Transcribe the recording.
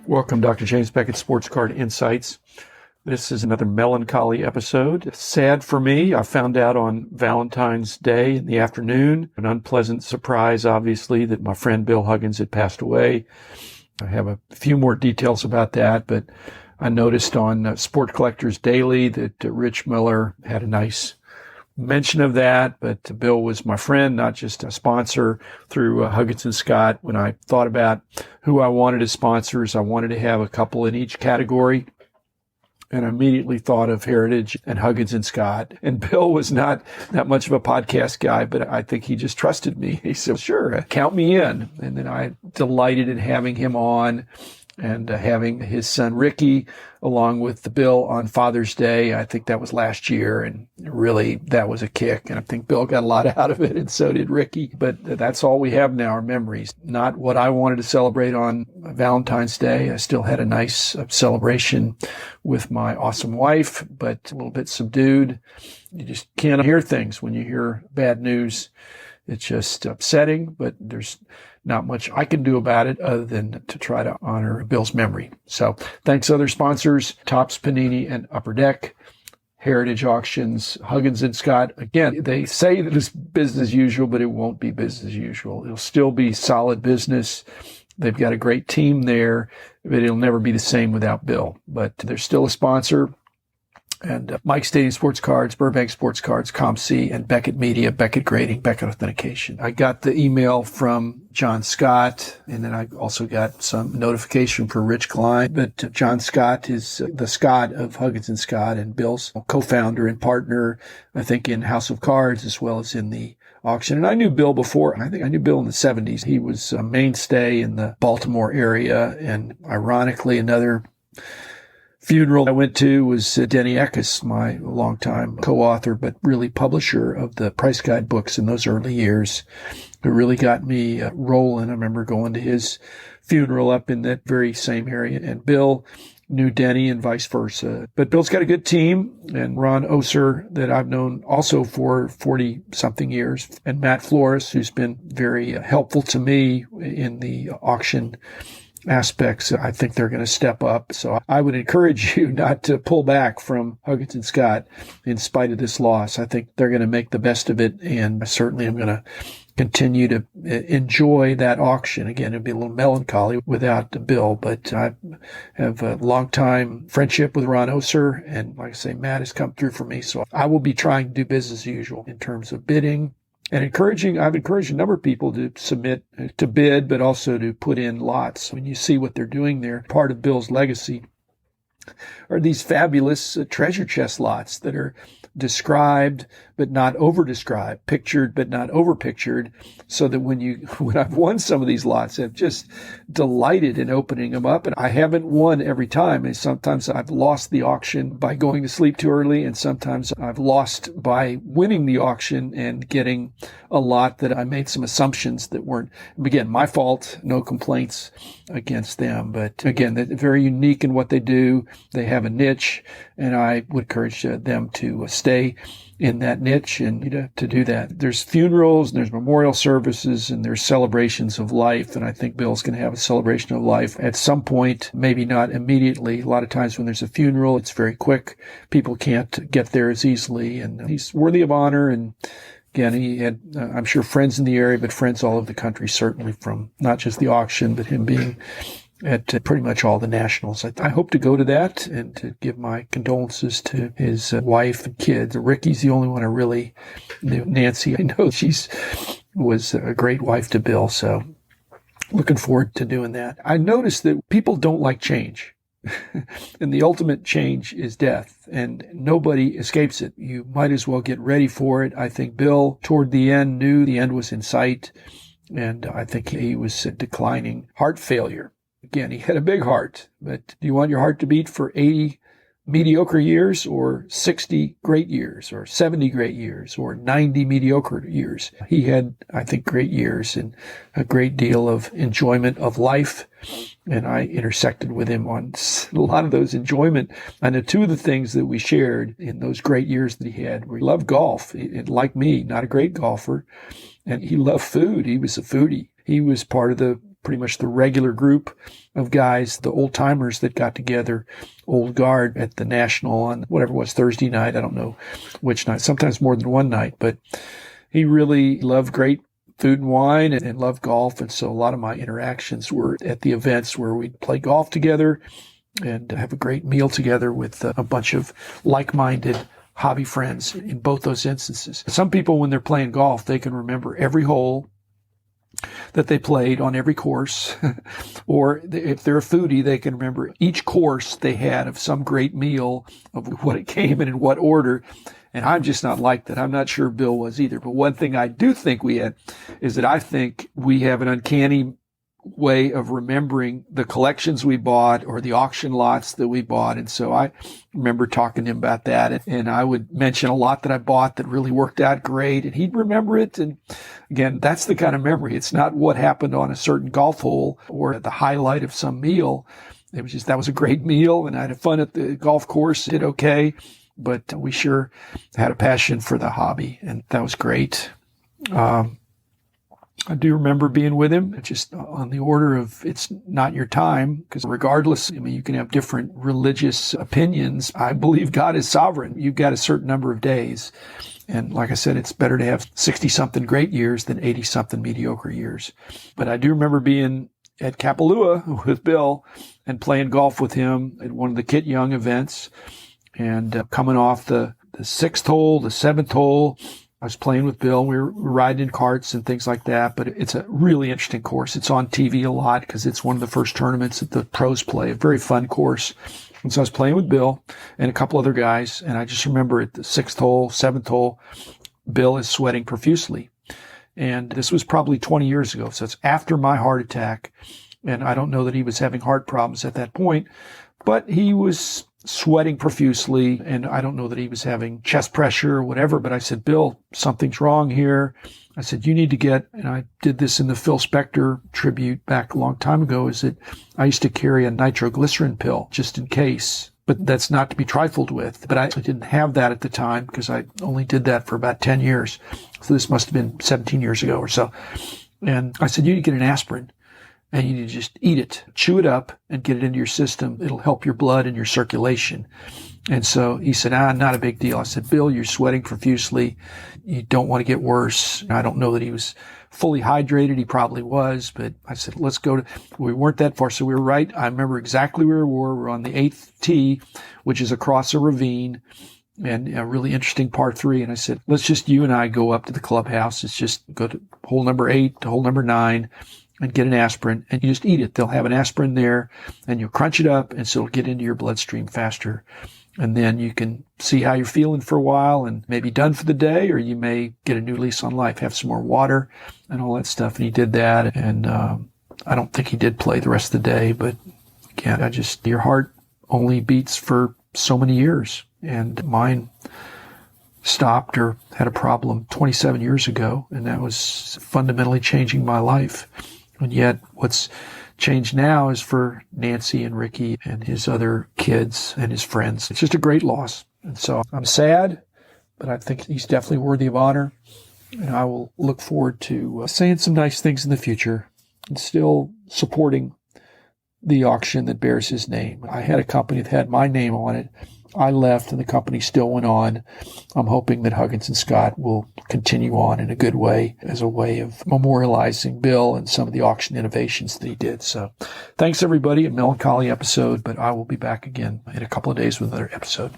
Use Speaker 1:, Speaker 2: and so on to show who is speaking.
Speaker 1: Welcome, Dr. James Beckett, Sports Card Insights. This is another melancholy episode. Sad for me. I found out on Valentine's Day in the afternoon, an unpleasant surprise, obviously, that my friend Bill Huggins had passed away. I have a few more details about that, but I noticed on Sport Collectors Daily that Rich Miller had a nice mention of that, but Bill was my friend, not just a sponsor through Huggins and Scott. When I thought about who I wanted as sponsors, I wanted to have a couple in each category. And I immediately thought of Heritage and Huggins and Scott. And Bill was not that much of a podcast guy, but I think he just trusted me. He said, sure, count me in. And then I delighted in having him on and having his son Ricky along with the Bill on Father's Day. I think that was last year, and really that was a kick. And I think Bill got a lot out of it, and so did Ricky. But that's all we have now, are memories. Not what I wanted to celebrate on Valentine's Day. I still had a nice celebration with my awesome wife, but a little bit subdued. You just can't hear things when you hear bad news. It's just upsetting, but there's not much I can do about it other than to try to honor Bill's memory. So thanks other sponsors, Topps, Panini, and Upper Deck, Heritage Auctions, Huggins and Scott. Again, they say that it's business as usual, but it won't be business as usual. It'll still be solid business. They've got a great team there, but it'll never be the same without Bill. But they're still a sponsor. And Mike Stadium Sports Cards, Burbank Sports Cards, ComC, and Beckett Media, Beckett Grading, Beckett Authentication. I got the email from John Scott, and then I also got some notification for Rich Klein. But John Scott is the Scott of Huggins and Scott, and Bill's co-founder and partner, I think, in House of Cards as well as in the auction. And I knew Bill before. I think I knew Bill in the 70s. He was a mainstay in the Baltimore area, and ironically, another funeral I went to was Denny Eckes, my longtime co-author, but really publisher of the Price Guide books in those early years, who really got me rolling. I remember going to his funeral up in that very same area, and Bill knew Denny and vice versa. But Bill's got a good team, and Ron Oser, that I've known also for 40-something years, and Matt Flores, who's been very helpful to me in the auction aspects. I think they're going to step up. So I would encourage you not to pull back from Huggins and Scott in spite of this loss. I think they're going to make the best of it, and I certainly am going to continue to enjoy that auction. Again, it'd be a little melancholy without Bill, but I have a long time friendship with Ron Oser, and like I say, Matt has come through for me. So I will be trying to do business as usual in terms of bidding. And I've encouraged a number of people to submit to bid, but also to put in lots. When you see what they're doing there, part of Bill's legacy are these fabulous treasure chest lots that are described but not over-described, pictured but not over-pictured, so that when I've won some of these lots, I've just delighted in opening them up. And I haven't won every time. And sometimes I've lost the auction by going to sleep too early, and sometimes I've lost by winning the auction and getting a lot that I made some assumptions that weren't, again, my fault. No complaints against them. But again, they're very unique in what they do. They have a niche, and I would encourage them to stay in that niche and to do that. There's funerals, and there's memorial services, and there's celebrations of life. And I think Bill's going to have a celebration of life at some point, maybe not immediately. A lot of times when there's a funeral, it's very quick. People can't get there as easily, and he's worthy of honor. And again, he had, I'm sure, friends in the area, but friends all over the country, certainly from not just the auction, but him being at pretty much all the nationals. I hope to go to that and to give my condolences to his wife and kids. Ricky's the only one I really knew. Nancy, I know was a great wife to Bill, so looking forward to doing that. I noticed that people don't like change. And the ultimate change is death, and nobody escapes it. You might as well get ready for it. I think Bill, toward the end, knew the end was in sight, and I think he was declining. Heart failure. Again, he had a big heart, but do you want your heart to beat for 80 mediocre years, or 60 great years, or 70 great years, or 90 mediocre years? He had, I think, great years and a great deal of enjoyment of life. And I intersected with him on a lot of those enjoyment. I know two of the things that we shared in those great years that he had were he loved golf, like me, not a great golfer, and he loved food. He was a foodie. He was part of the pretty much the regular group of guys, the old timers that got together, old guard at the National on whatever it was, Thursday night. I don't know which night, sometimes more than one night, but he really loved great food and wine and loved golf. And so a lot of my interactions were at the events where we'd play golf together and have a great meal together with a bunch of like-minded hobby friends in both those instances. Some people, when they're playing golf, they can remember every hole that they played on every course. Or if they're a foodie, they can remember each course they had of some great meal, of what it came in what order. And I'm just not like that. I'm not sure Bill was either. But one thing I do think we had is that I think we have an uncanny way of remembering the collections we bought or the auction lots that we bought. And so I remember talking to him about that. And I would mention a lot that I bought that really worked out great, and he'd remember it. And again, that's the kind of memory. It's not what happened on a certain golf hole or the highlight of some meal. It was just, that was a great meal, and I had fun at the golf course, did okay. But we sure had a passion for the hobby, and that was great. I do remember being with him, just on the order of it's not your time, because regardless, I mean, you can have different religious opinions. I believe God is sovereign. You've got a certain number of days. And like I said, it's better to have 60-something great years than 80-something mediocre years. But I do remember being at Kapalua with Bill and playing golf with him at one of the Kit Young events, and coming off the sixth hole, the seventh hole. I was playing with Bill. We were riding in carts and things like that, but it's a really interesting course. It's on TV a lot because it's one of the first tournaments that the pros play, a very fun course. And so I was playing with Bill and a couple other guys, and I just remember at the sixth hole, seventh hole, Bill is sweating profusely. And this was probably 20 years ago, so it's after my heart attack, and I don't know that he was having heart problems at that point, but he was sweating profusely, and I don't know that he was having chest pressure or whatever, but I said, Bill, something's wrong here. I said, you need to get, and I did this in the Phil Spector tribute back a long time ago, is that I used to carry a nitroglycerin pill just in case, but that's not to be trifled with. But I didn't have that at the time because I only did that for about 10 years. So this must have been 17 years ago or so. And I said, you need to get an aspirin. And you need to just eat it, chew it up, and get it into your system. It'll help your blood and your circulation. And so he said, not a big deal. I said, Bill, you're sweating profusely. You don't want to get worse. I don't know that he was fully hydrated. He probably was. But I said, let's go we weren't that far. So we were right. I remember exactly where we were. We're on the 8th tee, which is across a ravine, and a really interesting par 3. And I said, let's just, you and I go up to the clubhouse. It's just go to hole number 8 to hole number 9. And get an aspirin, and you just eat it. They'll have an aspirin there, and you'll crunch it up, and so it'll get into your bloodstream faster. And then you can see how you're feeling for a while and maybe done for the day, or you may get a new lease on life, have some more water and all that stuff. And he did that, and I don't think he did play the rest of the day, but again, your heart only beats for so many years, and mine stopped or had a problem 27 years ago, and that was fundamentally changing my life. And yet what's changed now is for Nancy and Ricky and his other kids and his friends. It's just a great loss. And so I'm sad, but I think he's definitely worthy of honor. And I will look forward to saying some nice things in the future and still supporting the auction that bears his name. I had a company that had my name on it. I left and the company still went on. I'm hoping that Huggins and Scott will continue on in a good way as a way of memorializing Bill and some of the auction innovations that he did. So thanks everybody. A melancholy episode, but I will be back again in a couple of days with another episode.